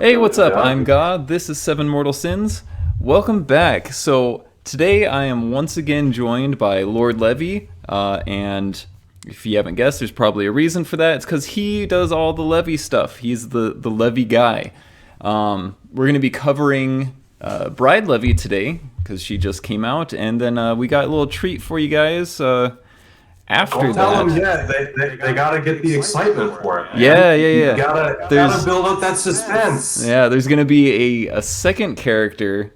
Hey, what's up? I'm God. This is Seven Mortal Sins. Welcome back. So today I am once again joined by Lord Levy, and if you haven't guessed, there's probably a reason for that. It's because he does all the Levy stuff. He's the Levy guy. We're going to be covering Bride Levy today because she just came out, and then we got a little treat for you guys. After Don't tell that, them yet. They gotta get the excitement for it, man. yeah. You gotta build up that suspense. Yeah, there's going to be a second character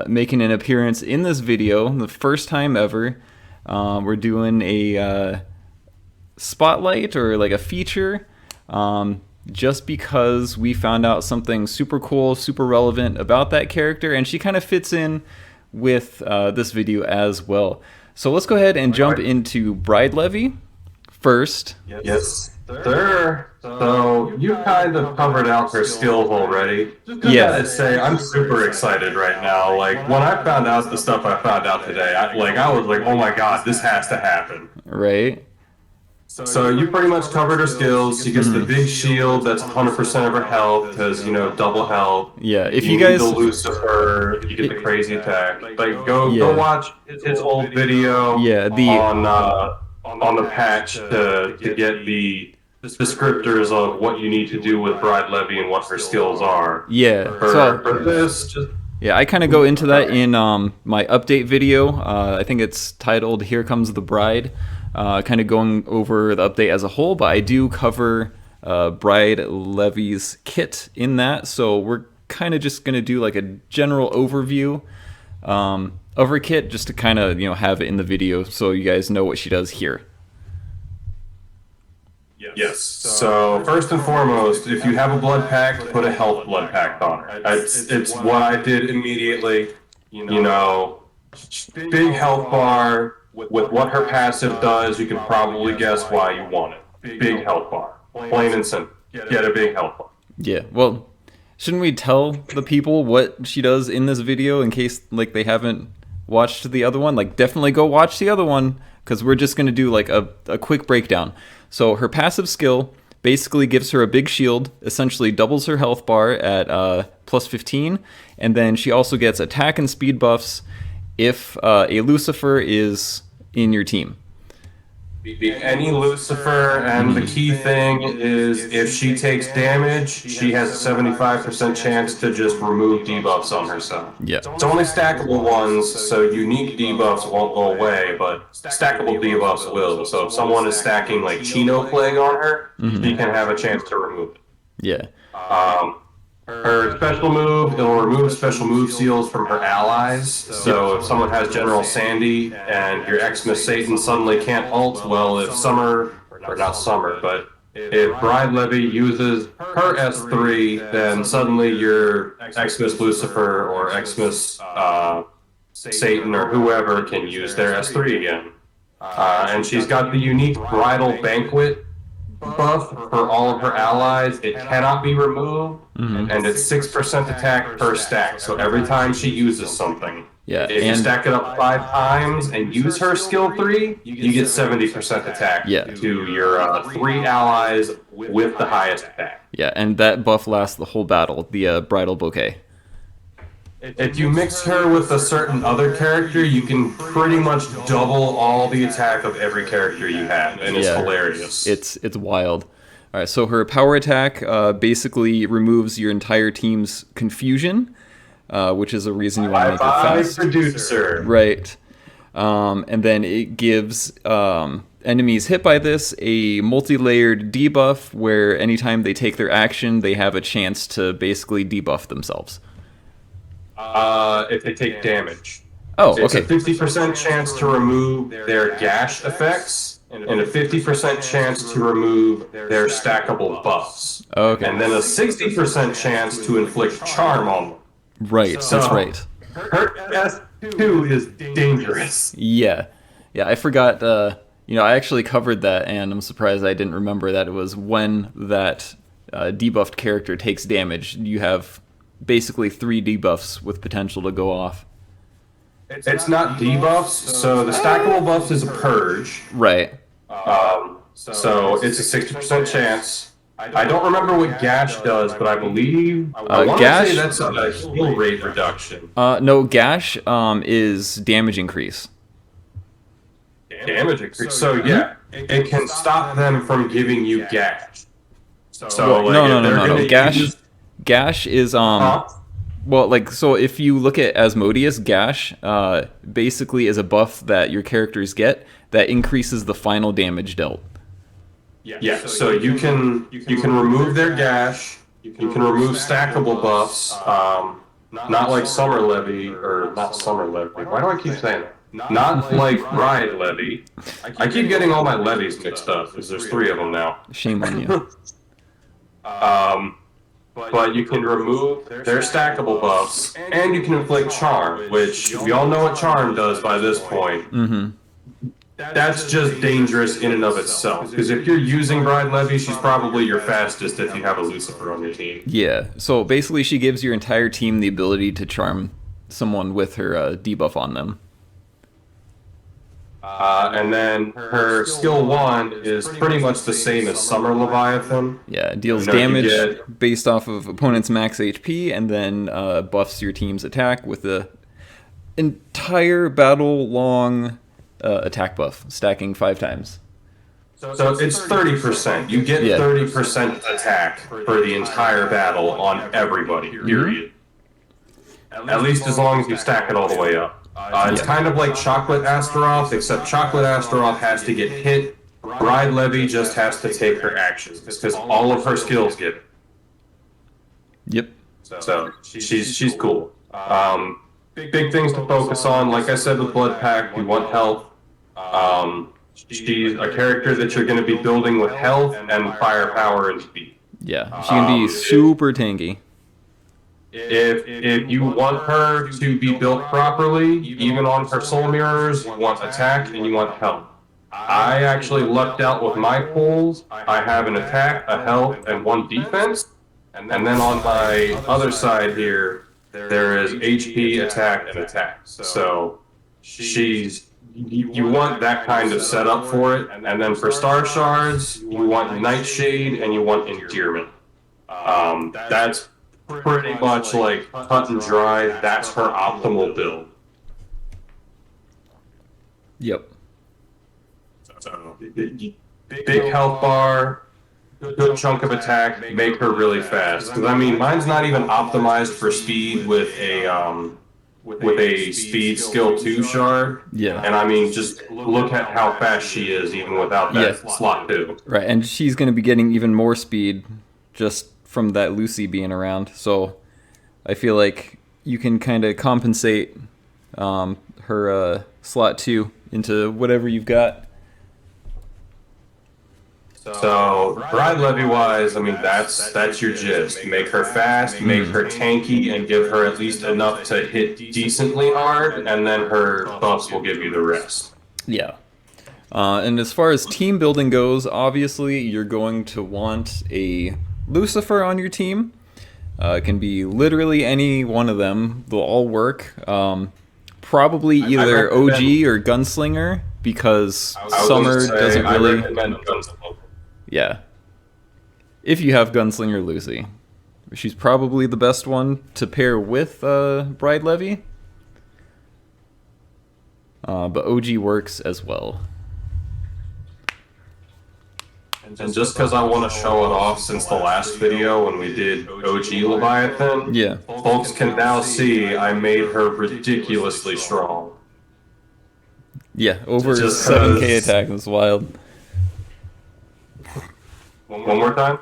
making an appearance in this video, the first time ever. We're doing a spotlight or like a feature just because we found out something super cool, super relevant about that character, and she kind of fits in with this video as well. So let's go ahead and jump into Bride Levy first. Yes, sir. So you kind of covered out her skills already. Just gotta say, I'm super excited right now. Like when I found out the stuff I found out today, I was like, oh my god, this has to happen. Right. So you pretty much covered her skills. She gets the big shield that's 100% of her health because, double health. Yeah, if you need guys... the Lucifer, you get the crazy attack. Like, go watch his old video on the patch to get the descriptors of what you need to do with Bride Levy and what her skills are. Yeah, for this, yeah, I kind of go into that in my update video. I think it's titled "Here Comes the Bride." Kind of going over the update as a whole, but I do cover Bride Levy's kit in that, so we're kind of just going to do like a general overview of her kit, just to kind of have it in the video so you guys know what she does here. Yes. So first and foremost, if you have a blood pack, put a health blood pack on her. It's what I did immediately. Big health bar. With what her passive does, you can probably guess why you want it. Big health bar. Plain and simple. Get a big health bar. Yeah, well, shouldn't we tell the people what she does in this video in case like they haven't watched the other one? Like, definitely go watch the other one because we're just going to do like a quick breakdown. So her passive skill basically gives her a big shield, essentially doubles her health bar at plus 15, and then she also gets attack and speed buffs if a Lucifer is in your team. Any Lucifer, and the key thing is if she takes damage, she has a 75% chance to just remove debuffs on herself. Yeah. It's only stackable ones, so unique debuffs won't go away, but stackable debuffs will. So if someone is stacking like Chino Plague on her, she can have a chance to remove it. Yeah. Her special move, it'll remove special move seals from her allies. So if someone has General Sandy and your Xmas Satan suddenly can't ult, well, if Bride Levy uses her S3, then suddenly your Xmas Lucifer or Xmas Satan or whoever can use their S3 again. And she's got the unique Bridal Banquet buff for all of her allies. It cannot be removed, and it's 6% attack per stack. So every time she uses something, if you stack it up 5 times and use her skill 3, you get 70% attack to your 3 allies with the highest attack. Yeah, and that buff lasts the whole battle, the Bridal Bouquet. If you mix her with a certain other character, you can pretty much double all the attack of every character you have, and it's hilarious. It's wild. All right, so her power attack basically removes your entire team's confusion, which is a reason you want to make it fast. Producer. Right. And then it gives enemies hit by this a multi-layered debuff where anytime they take their action, they have a chance to basically debuff themselves. If they take damage. Oh, okay. It's a 50% chance to remove their gash effects, and a 50% chance to remove their stackable buffs. Okay. And then a 60% chance to inflict charm on them. Right, that's right. Her S2 is dangerous. Yeah. Yeah, I forgot, I actually covered that, and I'm surprised I didn't remember that it was when that debuffed character takes damage, you have basically 3 debuffs with potential to go off. It's not debuffs, so the stackable buffs is a purge. Right. So it's a 60% chance. I don't remember what Gash does, but I believe I want to say Gash, that's a heal rate reduction. no, Gash is damage increase. Damage increase. So yeah, it can stop them from giving you Gash. So Well, like no, no, if no, they're no, no. gonna use, Gash is huh? well, like, so if you look at Asmodeus, Gash basically is a buff that your characters get that increases the final damage dealt. Yeah. So you can remove their Gash. You can remove stackable buffs. Not like Summer Levy or not Summer Levy. Why do I keep saying that? Not like Ride Levy. I keep getting all my levies mixed up because there's 3 of them now. Shame on you. But you can remove their stackable buffs, and you can inflict Charm, which we all know what Charm does by this point. Mm-hmm. That's just dangerous in and of itself, because if you're using Bride Levy, she's probably your fastest if you have a Lucifer on your team. Yeah. So basically, she gives your entire team the ability to charm someone with her debuff on them. And then her skill 1 is pretty much the same as Summer Leviathan. Yeah, it deals You know, you damage get- based off of opponent's max HP, and then buffs your team's attack with the entire battle-long attack buff, stacking 5 times. So it's 30%. You get Yeah. 30% attack for the entire battle on everybody, period. At least as long as you stack it all the way up. It's kind of like Chocolate Astaroth, except Chocolate Astaroth has to get hit. Bride Levy just has to take her actions, because all of her skills get it. Yep. So she's cool. Big things to focus on. Like I said with Blood Pact, you want health. She's a character that you're going to be building with health and firepower and speed. Yeah, she can be super tanky. If you want her to be built properly, even on her soul mirrors, you want attack and you want health. I actually lucked out with my pulls. I have an attack, a health, and 1 defense. And then on my other side here, there is HP, attack, and attack. So you want that kind of setup for it. And then for Star Shards, you want Nightshade and you want Endearment. That's pretty much like cut and dry. That's her optimal build. Yep. So big health bar, good chunk of attack, make her really fast. Because I mean, mine's not even optimized for speed with a speed skill 2 shard. Yeah. And I mean, just look at how fast she is even without that slot 2. Right, and she's going to be getting even more speed just from that Lucy being around. So I feel like you can kind of compensate her slot 2 into whatever you've got. So Bride Levy wise, I mean that's your gist. Make her fast, make her tanky, and give her at least enough to hit decently hard, and then her buffs will give you the rest. Yeah. And as far as team building goes, obviously you're going to want a Lucifer on your team. It can be literally any one of them. They'll all work. Probably either OG or Gunslinger, because Summer doesn't really... I recommend Gunslinger. Yeah. If you have Gunslinger Lucy. She's probably the best one to pair with Bride Levy. But OG works as well. And just because I want to show it off since the last video when we did OG Leviathan, Yeah. folks can now see I made her ridiculously strong. Yeah, over Just 7k 'cause- attack. That's wild. One more time?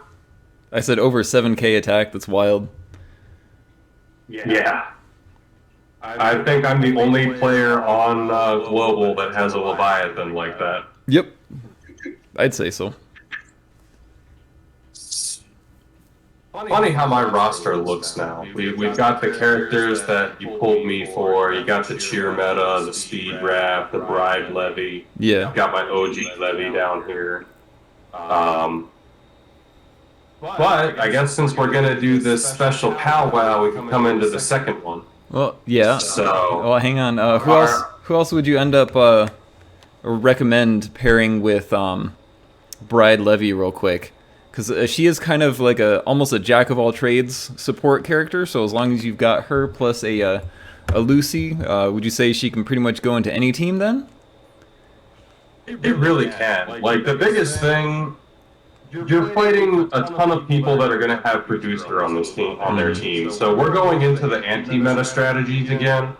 I said over 7k attack. That's wild. Yeah. I think I'm the only player on Global that has a Leviathan like that. Yep. I'd say so. Funny how my roster looks now. We've got the characters that you pulled me for. You got the cheer meta, the speed rap, the bride levy. Yeah. Got my OG levy down here. But I guess since we're gonna do this special powwow, we can come into the second one. Well, yeah. So, Oh, hang on. Who else would you end up or recommend pairing with Bride Levy real quick? because she is kind of like almost a jack of all trades support character. So as long as you've got her plus a Lucy, would you say she can pretty much go into any team then? It really can. Like, the biggest thing, you're fighting a ton of people that are going to have producer on this team, on their team. So we're going into the anti-meta strategies again.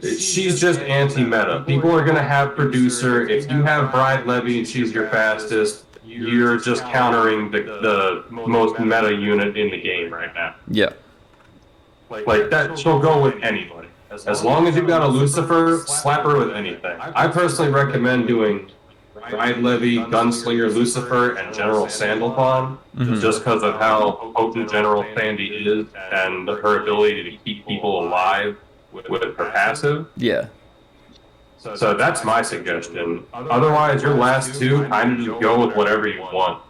She's just anti-meta. People are going to have producer. If you have Bride Levy and she's your fastest, you're just countering the most meta unit in the game right now. Yeah. Like that, she'll go with anybody. As long as you've got a Lucifer, slap her with anything. I personally recommend doing Bride Levy, Gunslinger, Lucifer, and General Sandalphon, just because of how potent General Sandy is and her ability to keep people alive with her passive. Yeah. So that's my suggestion. Otherwise, your last two kind of just go with whatever you want.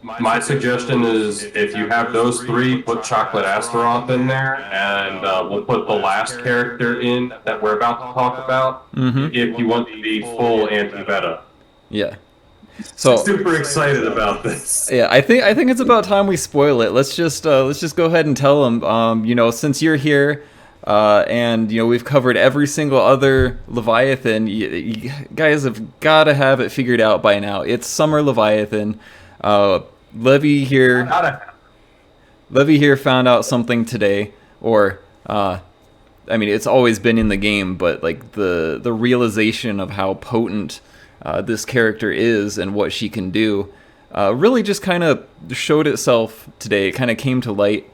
My suggestion is if you have those three, put Chocolate Astaroth in there, and we'll put the last character in that we're about to talk about if you want to be full anti-meta. Yeah. So super excited about this. Yeah, I think it's about time we spoil it. Let's just go ahead and tell them. You know, since you're here, and you know we've covered every single other Leviathan, you guys have got to have it figured out by now. It's Summer Leviathan. Levy here found out something today, or I mean, it's always been in the game, but like the realization of how potent this character is and what she can do really just kind of showed itself today. It kind of came to light,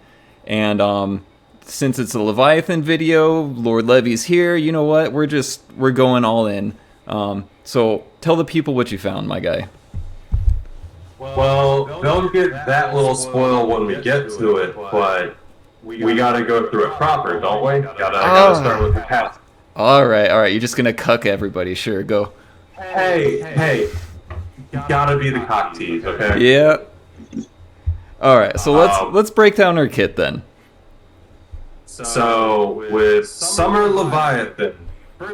and since it's a Leviathan video, Lord Levy's here. You know what? We're going all in. So tell the people what you found, my guy. Well, they'll get that little spoil when we get to it, but we gotta go through it proper, don't we? Gotta start with the cast. All right. You're just gonna cuck everybody. Sure, go. Hey, you gotta be the cock tease, okay? Yeah. All right. So let's break down her kit then. So with Summer Leviathan,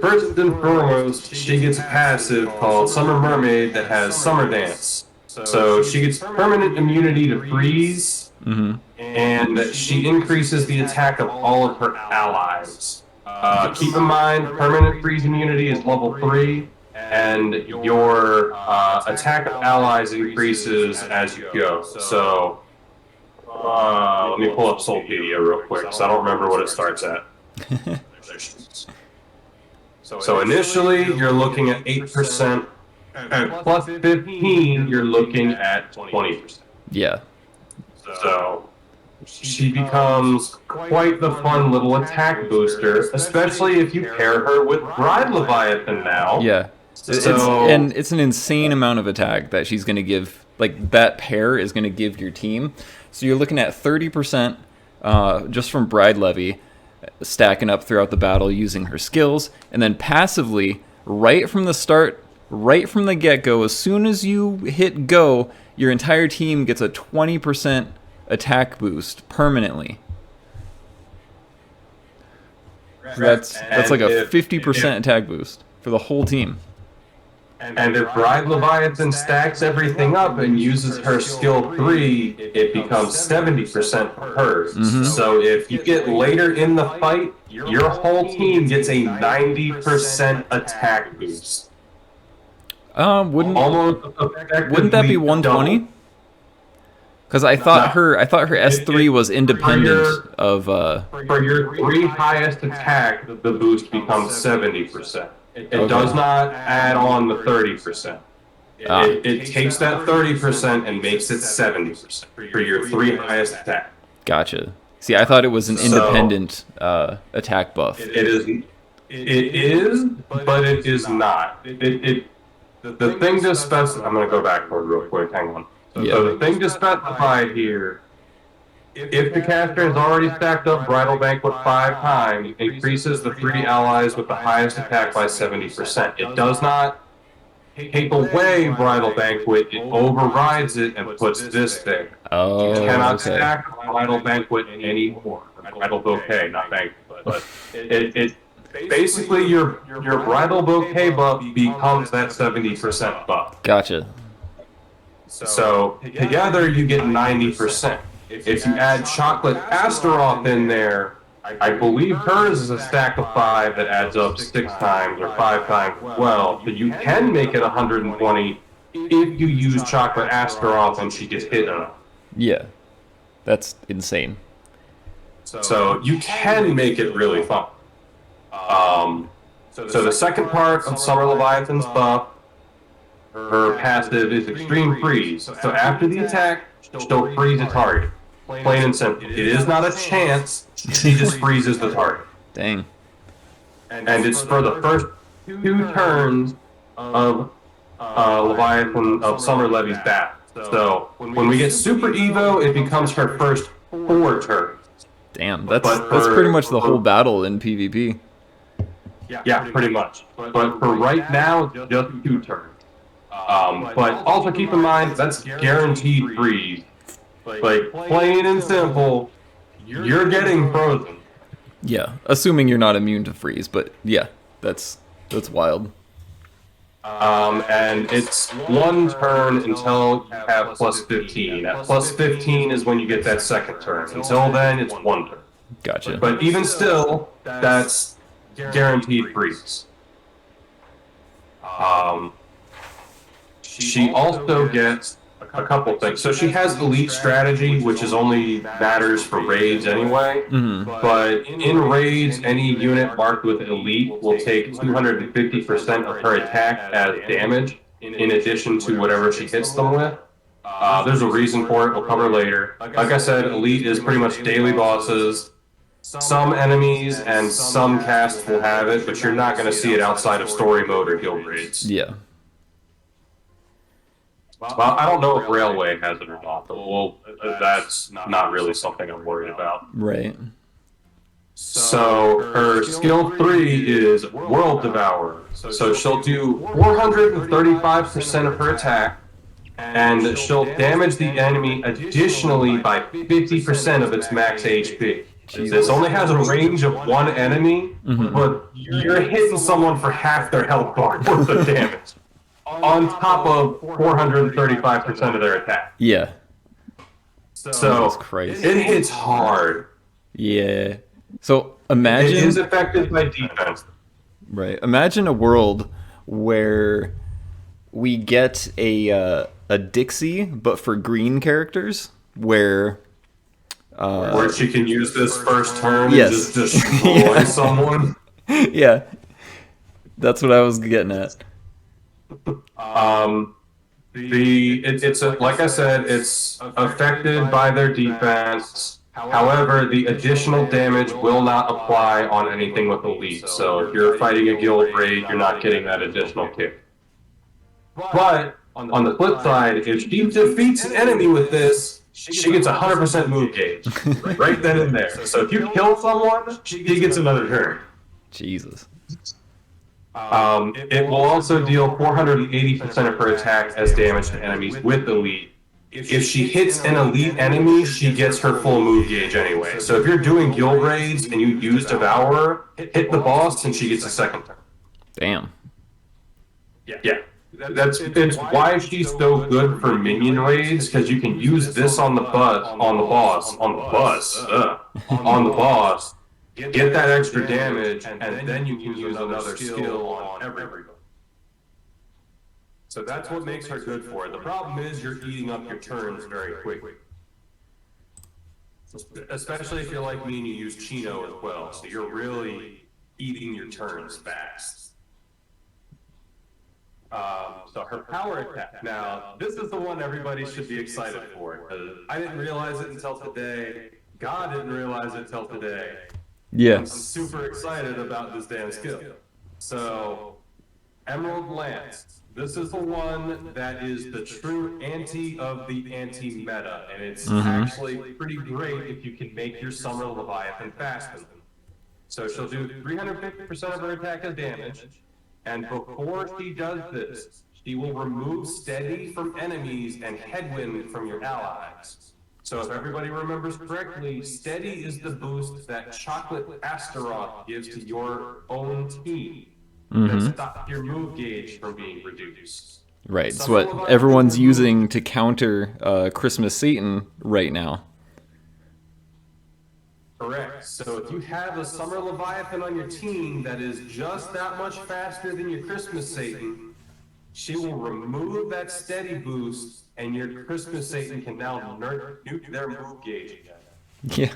first and foremost, she gets a passive called Summer Mermaid that has Summer Dance. So she gets permanent immunity to freeze, and she increases the attack of all of her allies. Keep in mind, permanent freeze immunity is level 3, and your attack of allies increases as you go. So let me pull up Soulpedia real quick, because I don't remember what it starts at. So initially, you're looking at 8%. At plus 15, you're looking at 20%. Yeah. So she becomes quite the fun little attack booster, especially if you pair her with Bride Leviathan now. Yeah. It's an insane amount of attack that she's going to give. Like, that pair is going to give your team. So you're looking at 30% just from Bride Levy, stacking up throughout the battle using her skills. And then passively, right from the start, right from the get-go, as soon as you hit go, your entire team gets a 20% attack boost permanently. That's like a 50% attack boost for the whole team. And if Bride Leviathan stacks everything up and uses her skill 3, it becomes 70% for hers. So if you get later in the fight, your whole team gets a 90% attack boost. Wouldn't that be 120? Because I thought her S3 was independent of. For your 3 highest attack, the boost becomes 70%. It does not add on the 30%. It takes that 30% and makes it 70% for your 3 highest attack. Gotcha. See, I thought it was an independent attack buff. It is, but it is not. The thing to specify, I'm going to go backward real quick, hang on. So the thing to specify here, if the caster has already stacked up Bridal Banquet 5 times, increases the 3 allies with the highest attack by 70%. It does not take away Bridal Banquet, it overrides it and puts this there. Oh, you cannot stack Bridal Banquet anymore. Bridal Bouquet, not Banquet. But it basically, your Bridal Bouquet buff becomes that 70% buff. Gotcha. So together you get 90%. If you add chocolate Astaroth in there, I believe hers is a stack of 5 that adds up 6 times or 5 times as well. So you can make it 120 if you use chocolate Astaroth and she gets hit enough. Yeah, that's insane. So you can make it really fun. So the second part of Summer Leviathan's buff, her passive is Extreme Freeze. So after the attack, she'll freeze a target. Plain and simple. It is not a chance, she just freezes the target. Dang. And it's for the first 2 turns of Leviathan, of Summer Levy's battle. So when we get Super Evo, it becomes her first 4 turns. Damn, that's pretty much the whole battle in PvP. Yeah, pretty much. But for right now, just 2 turns. But also keep in mind, that's guaranteed freeze. Like, plain and simple, you're getting frozen. Yeah, assuming you're not immune to freeze, but yeah, that's wild. And it's 1 turn until you have plus 15. At plus 15 is when you get that second turn. Until then, it's 1 turn. Gotcha. But even still, that's guaranteed freeze. She also gets a couple things. So she has elite strategy, which is only matters for raids anyway. But in raids, any unit marked with elite will take 250% of her attack as damage, in addition to whatever she hits them with. There's a reason for it. We'll cover later. Like I said, elite is pretty much daily bosses. Some enemies and some casts will have it, but you're not going to see it outside of story mode or guild raids. Yeah. Well, I don't know if Railway has it or not, but that's not really something I'm worried about. Right. So her skill 3 is World Devourer. So she'll do 435% of her attack, and she'll damage the enemy additionally by 50% of its max HP. This only has a range of 1 enemy, but you're hitting someone for half their health bar worth of damage. On top of 435% of their attack. Yeah. So it hits hard. Yeah. So imagine it is affected by defense. Right. Imagine a world where we get a Dixie, but for green characters, where she can use this first turn yes. and just destroy someone. Yeah. That's what I was getting at. It's like I said, it's affected by their defense. However, the additional damage will not apply on anything with elite. So if you're fighting a guild raid, you're not getting that additional kick. But on the flip side, if she defeats an enemy with this, she gets 100% move gauge right then and there. So if you kill someone, she gets another turn. Jesus. It will also deal 480% of her attack as damage to enemies with elite. If she hits an elite enemy, she gets her full move gauge anyway. So if you're doing guild raids and you use Devourer, hit the boss and she gets a second turn. Damn. Yeah. It's why she's so good for minion raids, because you can use this on the boss, get that extra damage, and then you can use another skill on everybody. So that's what makes her good for it. The problem is you're eating up your turns very quickly. Especially if you're like me and you use Chino as well, so you're really eating your turns fast. So her power attack. Now, this is the one everybody should be excited for. I didn't realize it until today. God didn't realize it until today. Yeah. I'm super excited about this damn skill. So, Emerald Lance. This is the one that is the true anti of the anti-meta, and it's actually pretty great if you can make your Summer Leviathan faster. So she'll do 350% of her attack as damage, and before she does this, she will remove steady from enemies and headwind from your allies. So if everybody remembers correctly, steady is the boost that Chocolate Astaroth gives to your own team that stops your move gauge from being reduced. Right. It's Summer what Leviathan everyone's removed. using to counter Christmas Satan right now. Correct. So if you have a Summer Leviathan on your team that is just that much faster than your Christmas Satan, she will remove that steady boost, and your Christmas Satan can now nuke their move gauge again. Yeah.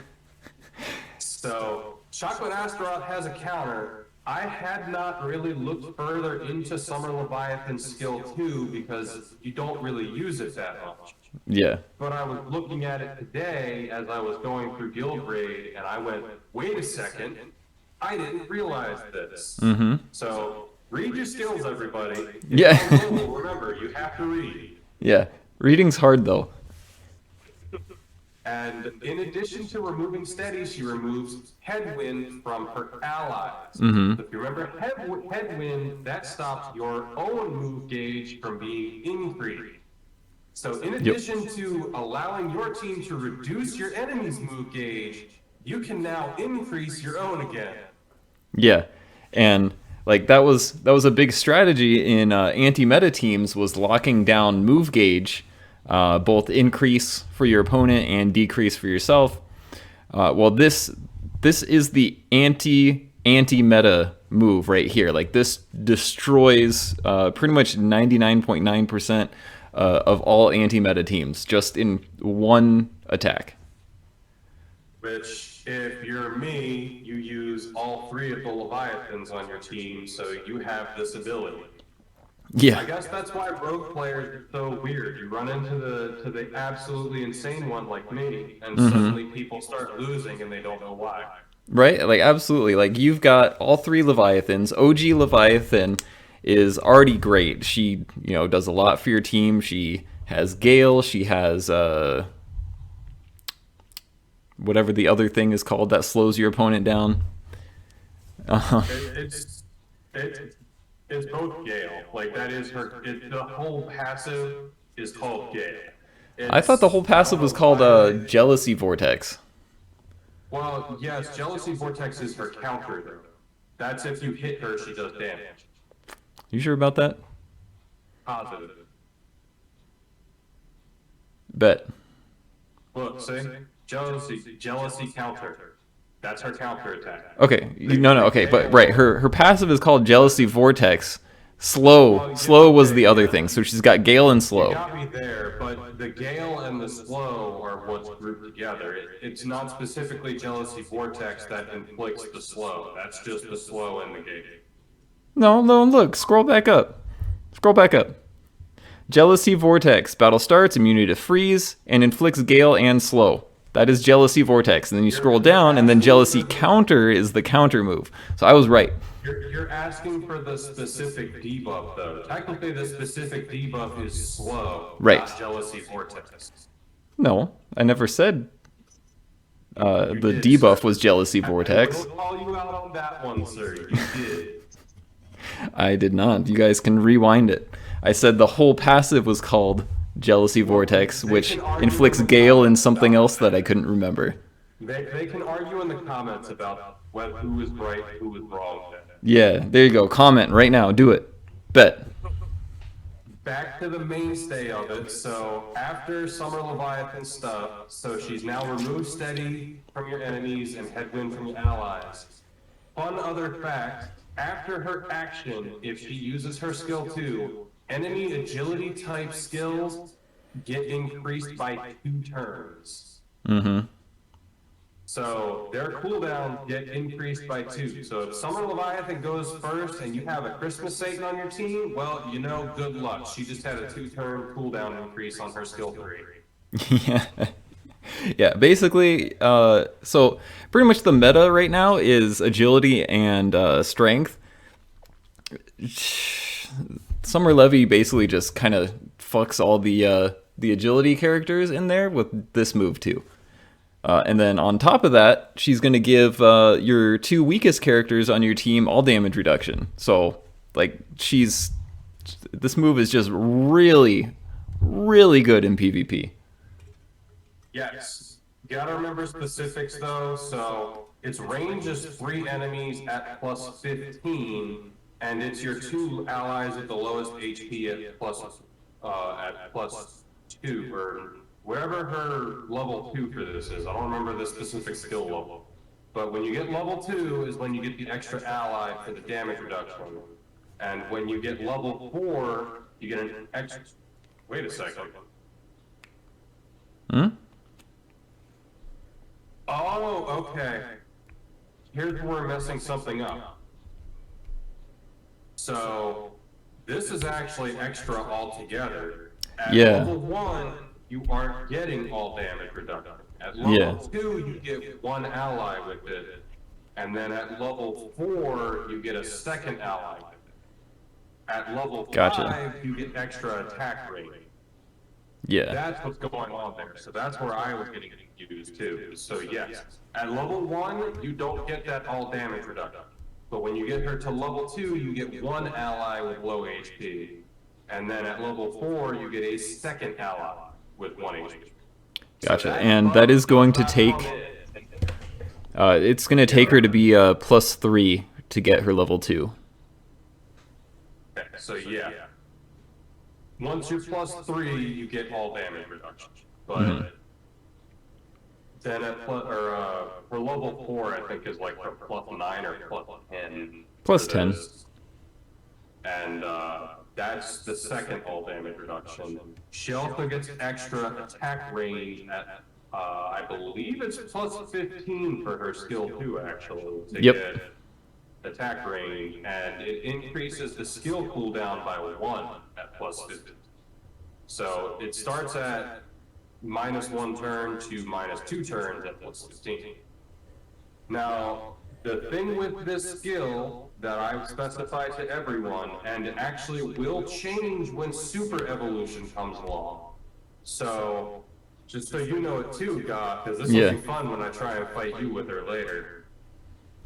So Chocolate Astaroth has a counter. I had not really looked further into Summer Leviathan's skill 2 because you don't really use it that much. Yeah. But I was looking at it today as I was going through Guild Raid, and I went, wait a second, I didn't realize this. Mm-hmm. So read your skills, everybody. If Yeah. you're on mobile, remember, you have to read. Yeah. Reading's hard though. And in addition to removing steady, she removes headwind from her allies. Mm-hmm. So if you remember headwind, that stops your own move gauge from being increased. So in addition to allowing your team to reduce your enemy's move gauge, you can now increase your own again. Yeah. And like that was a big strategy in anti-meta teams, was locking down move gauge, both increase for your opponent and decrease for yourself. Well, this is the anti-meta move right here. Like this destroys pretty much 99.9% of all anti-meta teams just in one attack. Which, if you're me, you use all 3 of the Leviathans on your team, so you have this ability. Yeah. I guess that's why rogue players are so weird. You run into the absolutely insane one like me, and suddenly people start losing and they don't know why. Right? Like absolutely. Like you've got all 3 Leviathans. OG Leviathan is already great. She, does a lot for your team. She has Gale. She has whatever the other thing is called that slows your opponent down. It's both Gale. Like that is her. The whole passive is called Gale. I thought the whole passive was called Jealousy Vortex. Well, yes, Jealousy Vortex is her counter though. That's if you hit her, she does damage. You sure about that? Positive. Bet. Look, see? Jealousy counter. That's her counter attack. Okay. No, okay, but right, her passive is called Jealousy Vortex. Slow was the other thing. So she's got Gale and You Slow. got me there, but the Gale and the Slow are what's grouped together. It's not specifically Jealousy Vortex that inflicts the Slow. That's just the Slow and the Gale. No, look, scroll back up. Jealousy Vortex. Battle starts, immunity to freeze, and inflicts Gale and Slow. That is Jealousy Vortex. And then you scroll down, and then Jealousy Counter is the counter move. So I was right. You're asking for the specific debuff, though. Technically, the specific debuff is Slow, Right. not Jealousy Vortex. No, I never said the did, debuff sir. was Jealousy I Vortex. will call you out on that one, sir. You did. I did not. You guys can rewind it. I said the whole passive was called Jealousy Vortex, which inflicts Gale and something else that I couldn't remember. They can argue in the comments about who was right, who was wrong. Yeah, there you go. Comment right now. Do it. Bet. Back to the mainstay of it. So after Summer Leviathan stuff, so she's now removed steady from your enemies and headwind from your allies. Fun other fact, after her action, if she uses her skill 2, enemy agility type skills get increased by 2 turns. Mm-hmm. So their cooldowns get increased by 2. So if Summer Leviathan goes first and you have a Christmas Satan on your team, well, good luck. She just had a 2-turn cooldown increase on her skill 3. Yeah. Yeah, basically, so pretty much the meta right now is agility and strength. Summer Levy basically just kind of fucks all the agility characters in there with this move too. And then on top of that, she's going to give your 2 weakest characters on your team all damage reduction. So, like, this move is just really, really good in PvP. Yes. You gotta remember specifics though. So its range is 3 enemies at plus 15. and it's your two allies at the lowest HP at +2, or wherever her level 2 for this is. I don't remember the specific skill level. But when you get level 2 is when you get the extra ally for the damage reduction. And when you get level 4, you get an extra. Wait a second. Hmm? Oh, okay. Here's where we're messing something up. So, this is actually extra altogether. At Yeah. level 1, you aren't getting all damage reduction. At Yeah. level 2, you get one ally with it. And then at level 4, you get a second ally with it. At level 5, Gotcha. you get extra attack rate. Yeah. That's what's going on there. So that's where I was getting confused too. So yes, at level 1, you don't get that all damage reduction. But when you get her to level 2, you get one ally with low HP. And then at level 4, you get a second ally with 1 HP. Gotcha. And that is going to take... it's going to take her to be +3 to get her level 2. Okay, so yeah. Once you're +3, you get all damage reduction. But then at for level 4, I think is like for +9 or +10. +10. And that's the second all damage reduction. She also gets extra attack range at I believe it's +15 for her skill 2 actually to get attack range, and it increases the skill cooldown by 1 at +15. So it starts at -1 turn to -2 turns at +15. Now, the thing with this skill that I've specified to everyone, and it actually will change when super evolution comes along. So, just so you know it too, Goth, because this will be fun when I try and fight you with her later.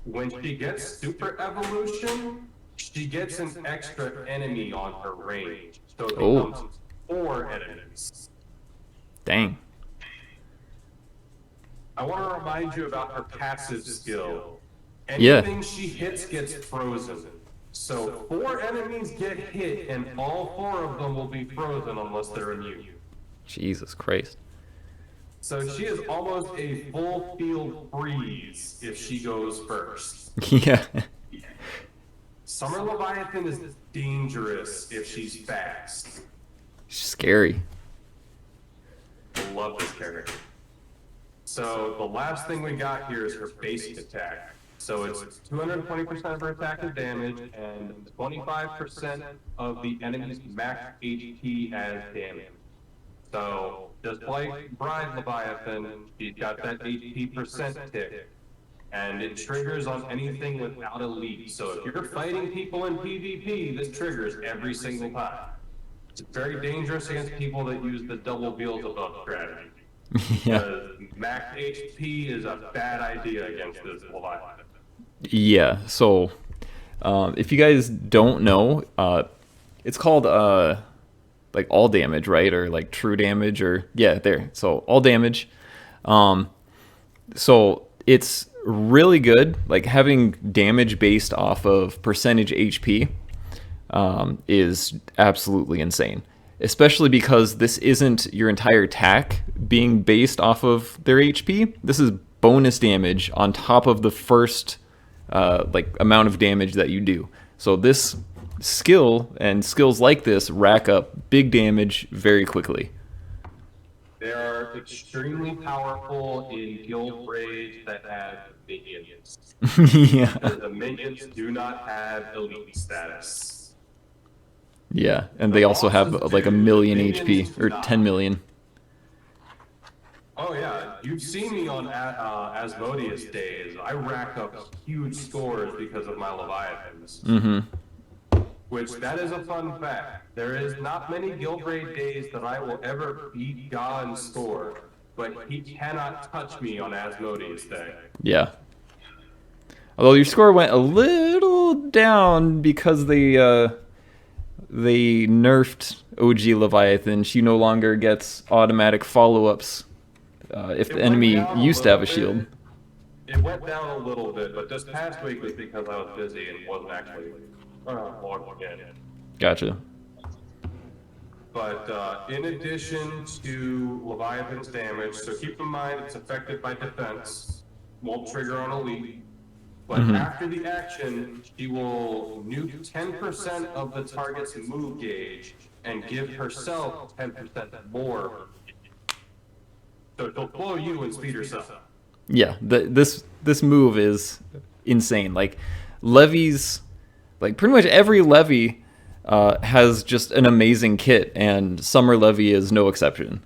When she gets super evolution, she gets an extra enemy on her range. So it becomes 4 enemies. Dang. I want to remind you about her passive skill. Anything she hits gets frozen. So 4 enemies get hit, and all 4 of them will be frozen unless they're immune. Jesus Christ. So she is almost a full field freeze if she goes first. Yeah. Summer Leviathan is dangerous if she's fast. Scary. I love this character. So the last thing we got here is her basic attack. So it's 220% of her attack and damage, and 25% of the enemy's max HP as damage. So just like Bride Leviathan, she's got that HP percent tick, and it triggers on anything without a leap. So if you're fighting people in PvP, this triggers every single time. It's very dangerous against people that use the double Beelzebub strategy. Yeah. Max HP is a bad idea against this Leviathan. Yeah. So, if you guys don't know, it's called like all damage, right? Or like true damage, or yeah, there. So all damage. So it's really good. Like having damage based off of percentage HP is absolutely insane. Especially because this isn't your entire attack being based off of their HP. This is bonus damage on top of the first like amount of damage that you do. So this skill and skills like this rack up big damage very quickly. They are extremely powerful in guild raids that have minions. Yeah. The minions do not have elite status. Yeah, and they also have like 1 million HP, or 10 million. Oh yeah, you've seen me on Asmodeus days. I rack up huge scores because of my Leviathans. Which, that is a fun fact. There is not many guild raid days that I will ever beat God's score, but he cannot touch me on Asmodeus day. Yeah. Although your score went a little down because they nerfed OG Leviathan. She no longer gets automatic follow-ups if the enemy used to have a shield. It went down a little bit, but this past week was because I was busy and wasn't actually log in. Gotcha. But in addition to Leviathan's damage, so keep in mind it's affected by defense, won't trigger on elite. But Hmm. after the action, she will nuke 10% of the target's move gauge and give herself 10% more. So she'll slow you and speed herself. Yeah, this move is insane. Like levies, like pretty much every levy has just an amazing kit, and Summer Levy is no exception.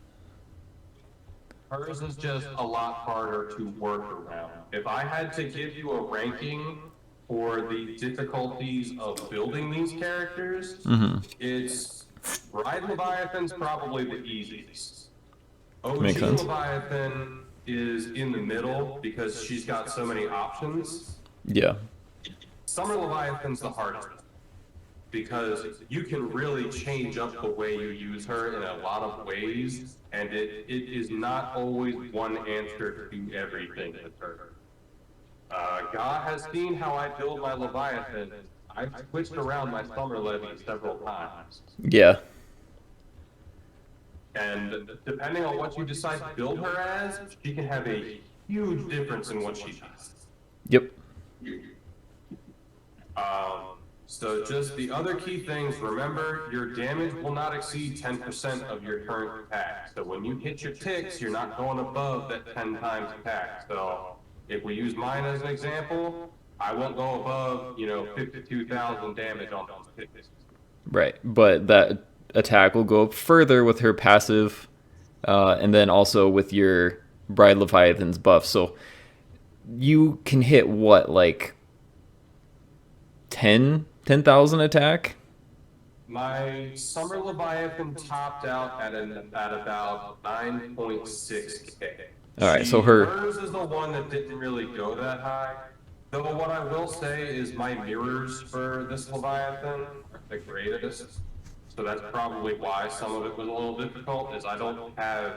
Hers is just a lot harder to work around. If I had to give you a ranking for the difficulties of building these characters, Hmm. it's Bride Leviathan's probably the easiest. Makes OG sense. Leviathan is in the middle because she's got so many options. Yeah. Summer Leviathan's the hardest because you can really change up the way you use her in a lot of ways, and it is not always one answer to everything with her. God has seen how I build my Leviathan. I've switched around my Summer Levy several times. Yeah. And depending on what you decide to build her as, she can have a huge difference in what she does. Yep. So just the other key things, remember your damage will not exceed 10% of your current attack. So when you hit your ticks, you're not going above that 10 times attack. So if we use mine as an example, I won't go above, 52,000 damage on those ticks. Right. But that attack will go up further with her passive, and then also with your Bride Leviathan's buff. So you can hit what, like 10,000 attack? My Summer Leviathan topped out at about 9.6K. All right. So her. Hers is the one that didn't really go that high. Though what I will say is my mirrors for this Leviathan are the greatest. So that's probably why some of it was a little difficult, is I don't have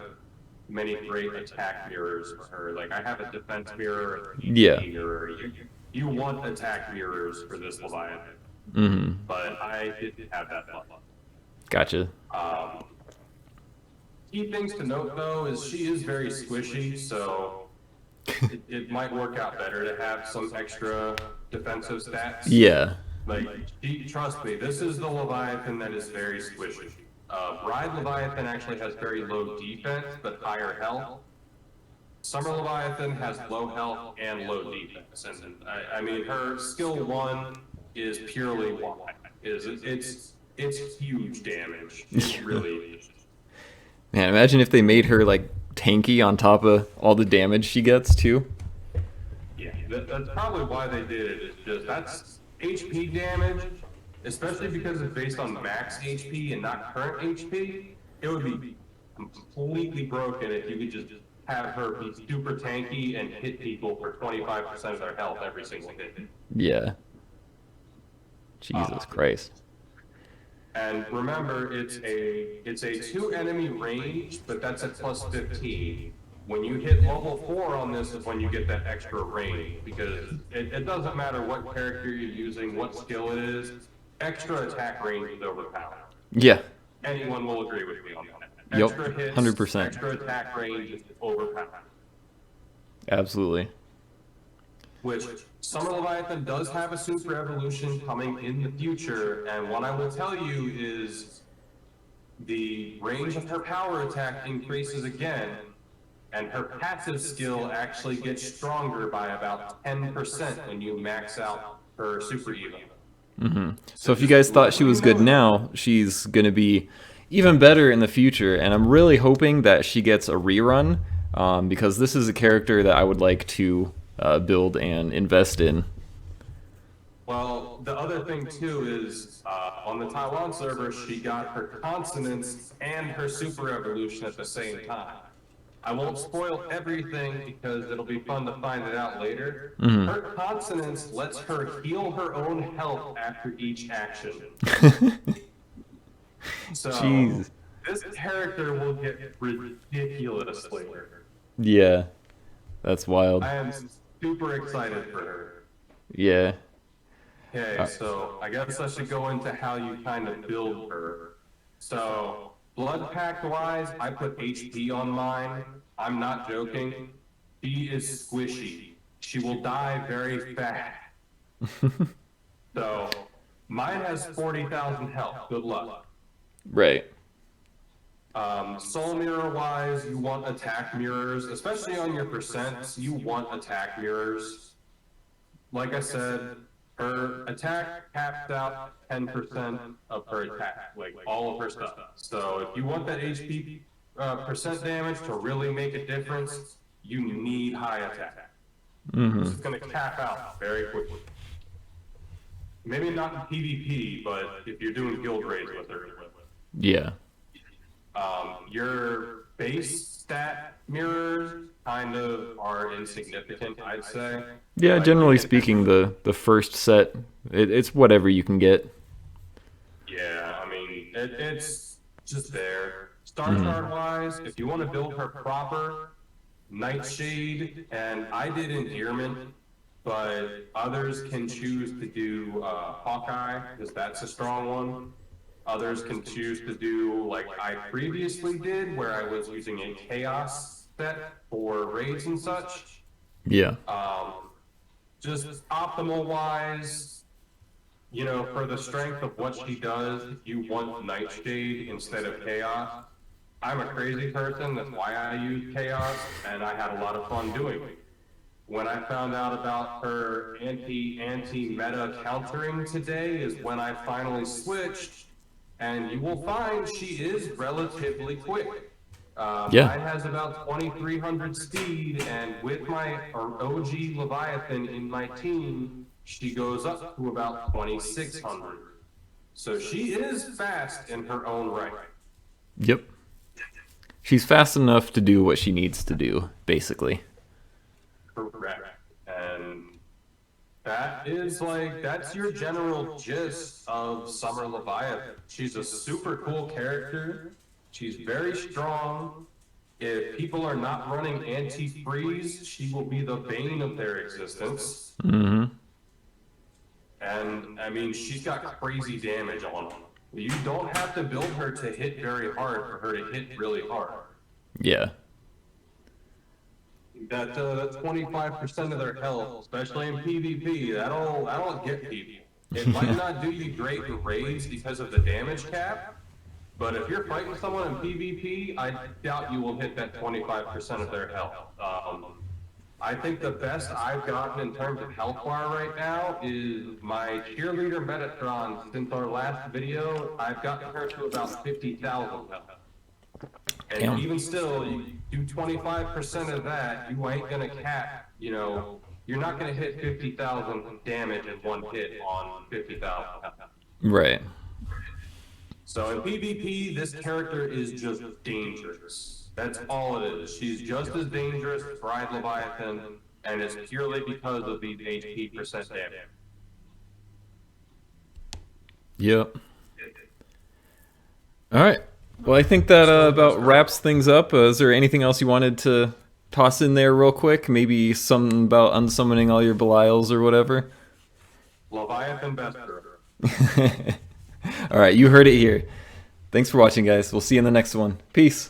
many great attack mirrors for her. Like I have a defense mirror, an Yeah. HP mirror. You want attack mirrors for this Leviathan, Mm-hmm. but I didn't have that one. Gotcha. Um, Key things to note though is she is very squishy, so it might work out better to have some extra defensive stats. Yeah. Like, trust me, this is the Leviathan that is very squishy. Bride Leviathan actually has very low defense, but higher health. Summer Leviathan has low health and low defense, and I mean her skill 1 is purely one. It's huge damage. It really is. Man, imagine if they made her like tanky on top of all the damage she gets too. Yeah, that's probably why they did it. It's just that's HP damage, especially because it's based on max HP and not current HP. It would be completely broken if you could just have her be super tanky and hit people for 25% of their health every single hit. Yeah. Jesus Uh, Christ. And remember, it's a 2 enemy range, but that's at plus 15. When you hit level 4 on this is when you get that extra range, because it doesn't matter what character you're using, what skill it is, extra attack range is overpowered. Yeah. Anyone will agree with me on that. Yep. Extra hits, 100%. extra attack range is overpowered. Absolutely. Which Summer Leviathan does have a super evolution coming in the future, and what I will tell you is the range of her power attack increases again, and her passive skill actually gets stronger by about 10% when you max out her super evo. Mm-hmm. So if you guys thought she was good now, she's gonna be even better in the future, and I'm really hoping that she gets a rerun, because this is a character that I would like to build and invest in. Well, the other thing too is on the Taiwan server, she got her consonants and her super evolution at the same time. I won't spoil everything because it'll be fun to find it out later. Mm-hmm. Her consonants lets her heal her own health after each action. So Jeez. this character will get ridiculous later. Yeah, that's wild. I am super excited for her. Yeah. Okay, so I guess I should go into how you kind of build her. So, blood pact wise, I put HP on mine. I'm not joking. She is squishy. She will die very fast. So, mine has 40,000 health. Good luck. Right. Soul mirror wise, you want attack mirrors, especially on your percents. You want attack mirrors. Like I said, her attack caps out 10% of her attack, like all of her stuff. So if you want that HP percent damage to really make a difference, you need high attack. This is going to cap out very quickly. Maybe not in PvP, but if you're doing guild raids with her. Yeah. Your base stat mirrors kind of are insignificant, I'd say. Yeah, Like, generally speaking, the first set, it's whatever you can get. yeah, I mean, it's just there. Star Shard wise, if you want to build her proper, Nightshade, and I did Endearment, but others can choose to do Hawkeye, because that's a strong one. Others can choose to do like I previously did, where I was using a Chaos set for raids and such. Yeah. Just optimal wise, you know, for the strength of what she does, you want Nightshade instead of Chaos. I'm a crazy person, that's why I use Chaos, and I had a lot of fun doing it. When I found out about her anti-meta countering today is when I finally switched, and you will find she is relatively quick. Yeah. Mine has about 2,300 speed, and with my OG Leviathan in my team, she goes up to about 2,600. So she is fast in her own right. Yep. She's fast enough to do what she needs to do, basically. Correct. And that is like, that's your general gist of Summer Leviathan. She's a super cool character. She's very strong. If people are not running anti-freeze, she will be the bane of their existence. Mm-hmm. And I mean, she's got crazy damage on her. You don't have to build her to hit very hard for her to hit really hard. Yeah. That 25% of their health, especially in PvP, that'll get people. It might not do you great in raids because of the damage cap, but if you're fighting someone in PvP, I doubt you will hit that 25% of their health. I think the best I've gotten in terms of health bar right now is my cheerleader Metatron. Since our last video, I've gotten her to about 50,000 health. And Damn. even still, you do 25% of that, you ain't gonna cap, you know, you're not gonna hit 50,000 damage in one hit on 50,000 health. Right. So in PvP, this character is just dangerous. That's all it is. She's just as dangerous as Bride Leviathan, and it's purely because of the HP percent damage. Yep. All right. Well, I think that about wraps things up. Is there anything else you wanted to toss in there real quick? Maybe something about unsummoning all your Belials or whatever? Leviathan Bester. All right, you heard it here. Thanks for watching, guys. We'll see you in the next one. Peace.